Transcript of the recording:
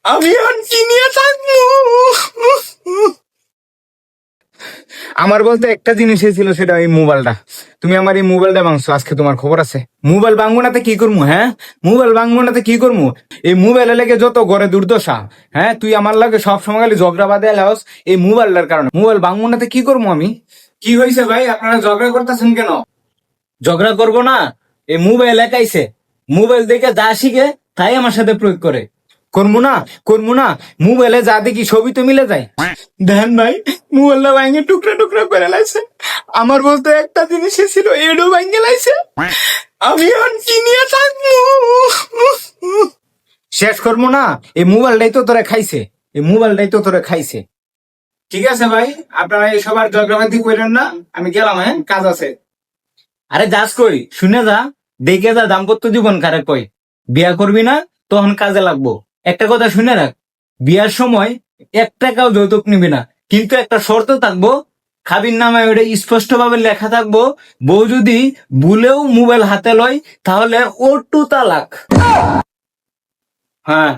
আমি এখন কি নিয়ে থাকবো? আমার বলতে একটা জিনিসই ছিল, সেটা এই মোবাইলটা। তুমি আমার এই মোবাইলটা ভাঙছো, আজকে তোমার খবর আছে। মোবাইল ভাঙবো নাতে কি করবো? হ্যাঁ, মোবাইল ভাঙবো নাতে কি করবো? এই মোবাইলে লেগে যত ঘরে দুর্দশা। হ্যাঁ, তুই আমার লাগে সব সময় খালি ঝগড়া বাঁধে এলাস এই মোবাইলটার কারণে। মোবাইল ভাঙবো নাতে কি করবো আমি? কি হয়েছে ভাই, আপনারা ঝগড়া করতেছেন কেন? ঝগড়া করবো না, এই মোবাইল একাইছে। মোবাইল দেখে যা শিখে তাই আমার সাথে প্রয়োগ করে। করবো না, করবো না। মোবাইলে যা দেখি সবই তো মিলে যায়। দেন ভাই, মোবাইলটা ভাঙে টুকরা টুকরা করে লাইছে। আমার বলতে একটা জিনিসই ছিল, এডো ভাঙে লাইছে। আমি এখন কি নিয়ে থাকবো? শেষ করবো না, এই মোবাইলটাই তো তোরে খাইছে। এই মোবাইলটাই তো তোরে খাইছে। ঠিক আছে ভাই, আপনারা এই সবার ঝগড়াবাদি করেন না, আমি গেলাম। হ্যাঁ, কাজ আছে। আরে যাস কই, শুনে যা, দেখে যা। দাম্পত্য জীবন কারে কই? বিয়া করবি না, তখন কাজে লাগবো। একটা কথা শুনে রাখ, বিয়ার সময় 1 টাকাও যৌতুক নিবি না, কিন্তু একটা শর্ত থাকবো। খাবির নামে ওটা স্পষ্ট ভাবে লেখা থাকবো, বউ যদি ভুলেও মোবাইল হাতে লয় তাহলে ওর 2 তালাক। হ্যাঁ।